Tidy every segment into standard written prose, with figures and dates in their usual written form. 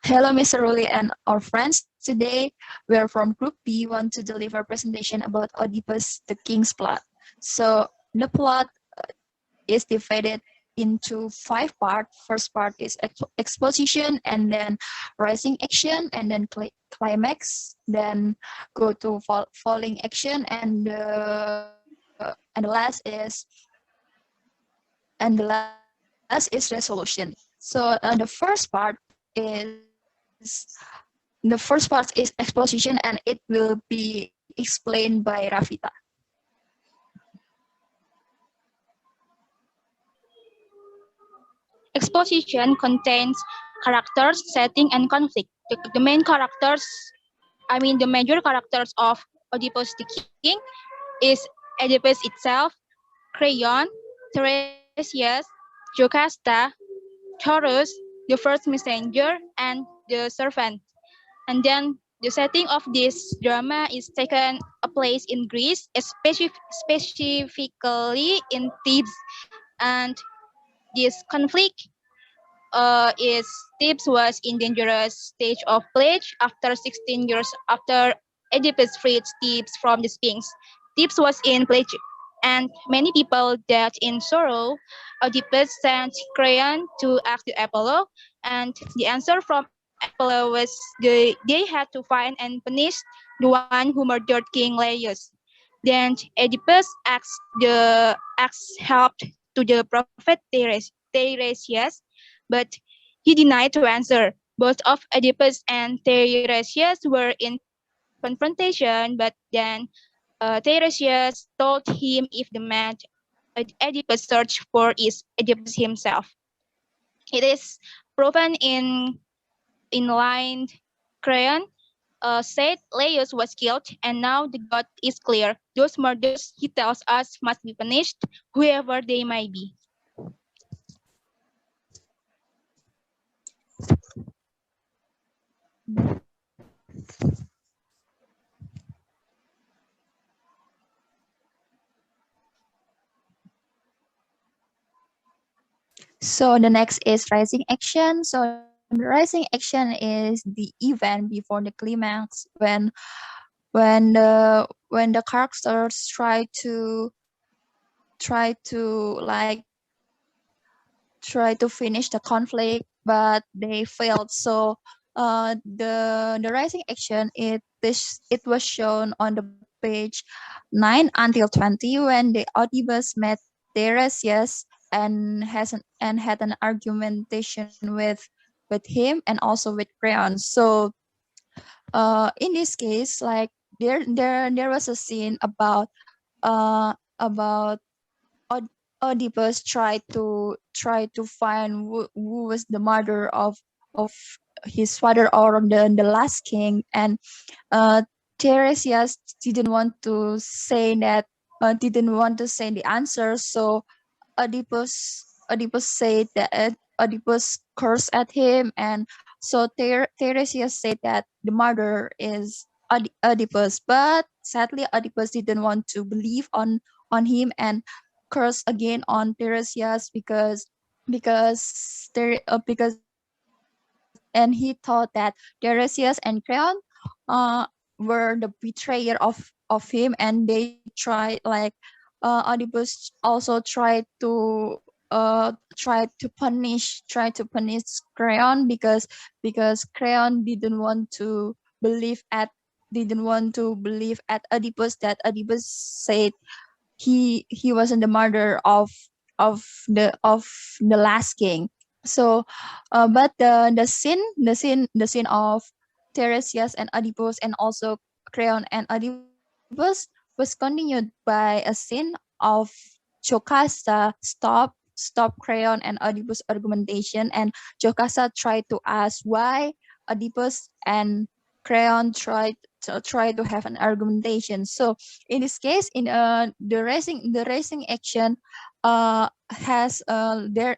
Hello, Mr. Ruli and our friends. Today, we are from Group B, want to deliver a presentation about Oedipus, the king's plot. So, the plot is divided into 5 parts. First part is exposition, and then rising action, and then climax, then go to falling action, and the last is resolution. So the first part is exposition, and it will be explained by Rafita. Exposition contains characters, setting, and conflict. The main characters, the major characters of Oedipus the King is Oedipus itself, Creon, Tiresias, Jocasta, Taurus, the first messenger, and the servant. And then the setting of this drama is taken a place in Greece, specifically in Thebes. And this conflict is Thebes was in dangerous stage of pledge after 16 years after Oedipus freed Thebes from the Sphinx. Thebes was in pledge, and many people died in sorrow. Oedipus sent Creon to ask the Apollo, and the answer from Apollo was they had to find and punish the one who murdered King Laius. Then Oedipus asked help to the prophet Tiresias, but he denied to answer. Both of Oedipus and Tiresias were in confrontation, but then Tiresias told him if the man Oedipus searched for is Oedipus himself. It is proven in line Creon said Laius was killed, and now the god is clear. Those murders, he tells us, must be punished, whoever they may be. So the next is rising action. So the rising action is the event before the climax when the characters try to finish the conflict, but they failed. So the rising action it was shown on the page 9 until 20 when the Oedipus met Tiresias and had an argumentation with him and also with Creon. So in this case, like there was a scene about Oedipus tried to find who was the mother of his father or the last king, and Tiresias didn't want to say the answer. So Oedipus said that Oedipus cursed at him, and so Tiresias said that the murder is Oedipus. But sadly, Oedipus didn't want to believe on him and cursed again on Tiresias because and he thought that Tiresias and Creon were the betrayer of him, and they tried Oedipus also tried to punish Creon because Creon didn't want to believe at Oedipus that Oedipus said he wasn't the murderer of the last king. So but the scene of Tiresias and Oedipus and also Creon and Oedipus was continued by a scene of Jocasta stop Creon and Oedipus argumentation, and Jocasta tried to ask why Oedipus and Creon tried to have an argumentation. So in this case, in the racing action has there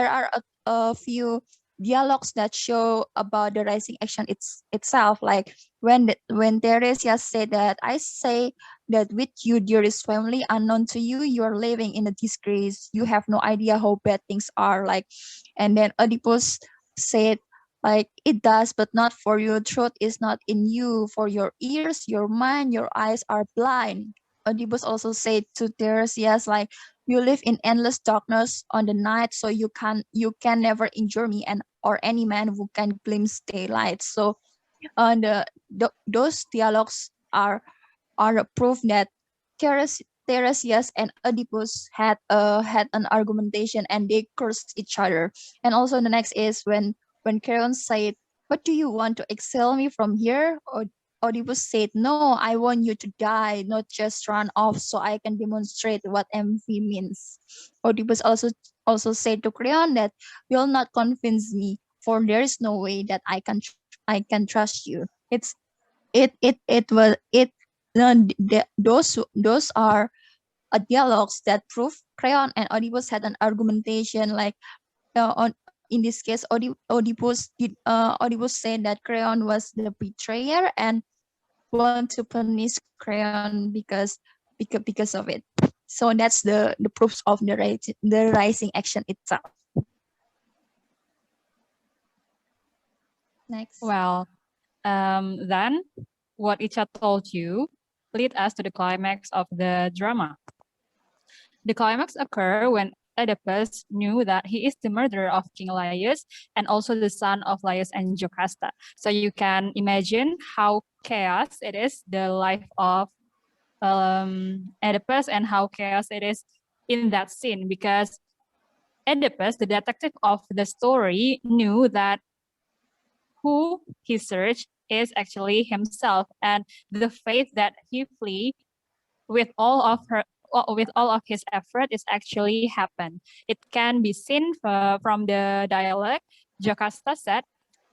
are a few dialogues that show about the rising action itself, like when Teresia said that I say that with you dearest family unknown to you, you are living in a disgrace, you have no idea how bad things are, like. And then Oedipus said Like, it does, but not for you. Truth is not in you. For your ears, your mind, your eyes are blind. Oedipus also said to Tiresias, like, you live in endless darkness on the night, so you can never injure me and or any man who can glimpse daylight. So those dialogues are a proof that Tiresias and Oedipus had an argumentation and they cursed each other. And also the next is when Charon said, "What do you want to exile me from here?" Oedipus said, "No, I want you to die, not just run off, so I can demonstrate what envy means." Oedipus also said to Creon that, "Will not convince me, for there is no way that I can trust you." It those are dialogues that prove Creon and Oedipus had an argumentation. Like, on in this case, Oedipus said that Creon was the betrayer and want to punish Creon because of it. So that's the proofs of the rising action itself. Next. Well, then what Icha told you lead us to the climax of the drama. The climax occurs when Oedipus knew that he is the murderer of King Laius and also the son of Laius and Jocasta. So you can imagine how chaos it is, the life of Oedipus, and how chaos it is in that scene, because Oedipus, the detective of the story, knew that who he searched is actually himself, and the fate that he flee with all of her with all of his effort is actually happened. It can be seen from the dialogue. Jocasta said,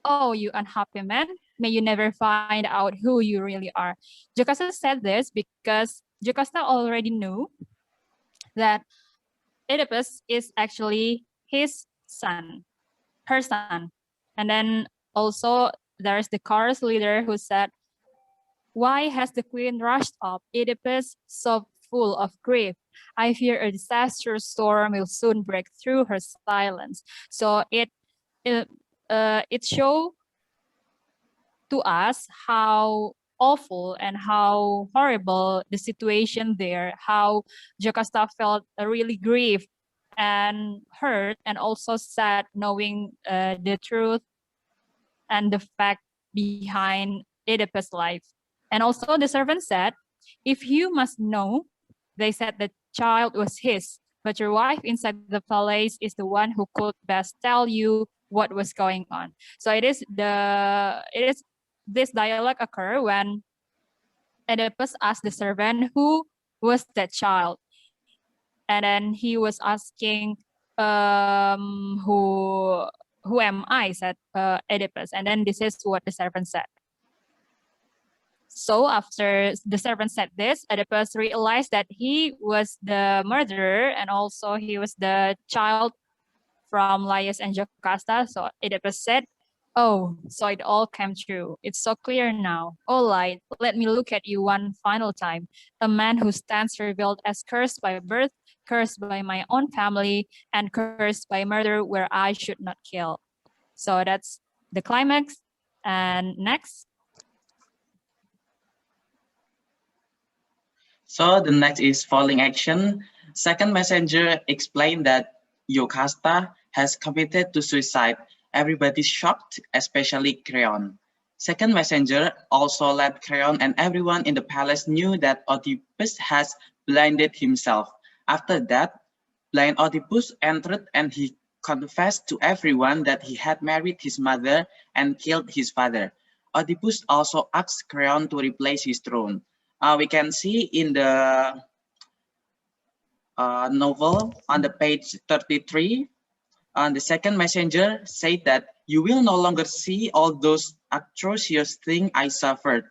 "Oh, you unhappy man, may you never find out who you really are." Jocasta said this because Jocasta already knew that Oedipus is actually his son, her son. And then also there's the chorus leader who said, "Why has the queen rushed up? Oedipus, so full of grief. I fear a disastrous storm will soon break through her silence." So it, it show to us how awful and how horrible the situation there, how Jocasta felt really grieved and hurt and also sad knowing the truth and the fact behind Oedipus' life. And also the servant said, "If you must know," they said, "the child was his, but your wife inside the palace is the one who could best tell you what was going on." So it is this dialogue occur when Oedipus asked the servant who was that child, and then he was asking, who am I, said Oedipus, and then this is what the servant said. So after the servant said this, Oedipus realized that he was the murderer and also he was the child from Laius and Jocasta. So Oedipus said, "Oh, so it all came true. It's so clear now. Oh, light, let me look at you one final time. A man who stands revealed as cursed by birth, cursed by my own family, and cursed by murder where I should not kill." So that's the climax. And next. So the next is falling action. Second messenger explained that Yocasta has committed to suicide. Everybody's shocked, especially Creon. Second messenger also let Creon and everyone in the palace knew that Oedipus has blinded himself. After that, blind Oedipus entered and he confessed to everyone that he had married his mother and killed his father. Oedipus also asked Creon to replace his throne. We can see in the novel on the page 33, the second messenger said that you will no longer see all those atrocious things I suffered,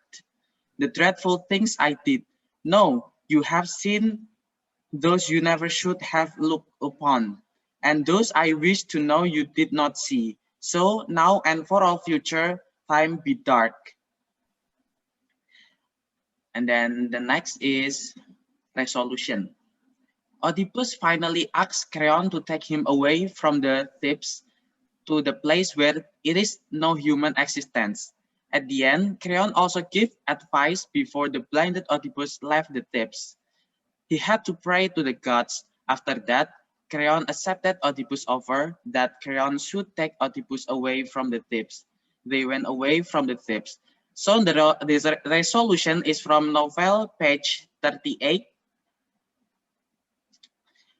the dreadful things I did. No, you have seen those you never should have looked upon, and those I wish to know you did not see. So now and for all future time be dark. And then the next is resolution. Oedipus finally asks Creon to take him away from the Thebes. to the place where it is no human existence. At the end, Creon also gave advice before the blinded Oedipus left the Thebes. He had to pray to the gods. After that, Creon accepted Oedipus' offer that Creon should take Oedipus away from the Thebes. They went away from the Thebes. So this resolution is from novel page 38.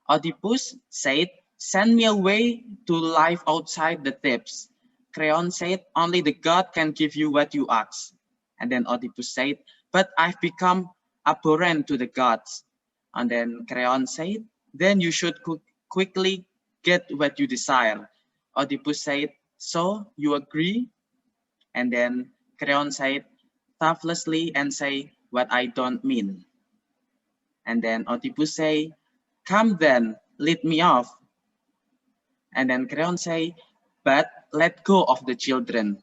Oedipus said, "Send me away to life outside the Thebes." Creon said, "Only the god can give you what you ask." And then Oedipus said, "But I've become abhorrent to the gods." And then Creon said, "Then you should quickly get what you desire." Oedipus said, "So you agree?" And then Creon said, toughlessly, and say what I don't mean. And then Oedipus say, "Come then, lead me off." And then Creon say, "But let go of the children."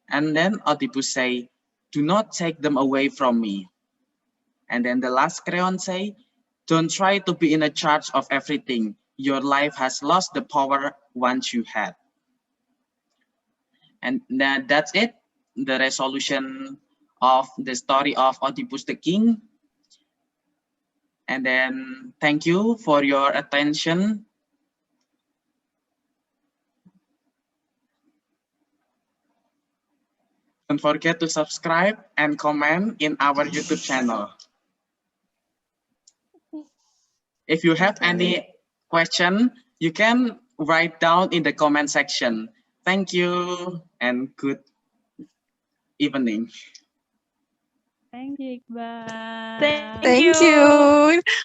And then Oedipus say, "Do not take them away from me." And then the last Creon say, "Don't try to be in a charge of everything. Your life has lost the power once you had." And that's it, the resolution of the story of Oedipus the king. And then thank you for your attention. Don't forget to subscribe and comment in our YouTube channel. If you have any question, you can write down in the comment section. Thank you and good evening. Thank you, Iqbal. Thank Thank you. you.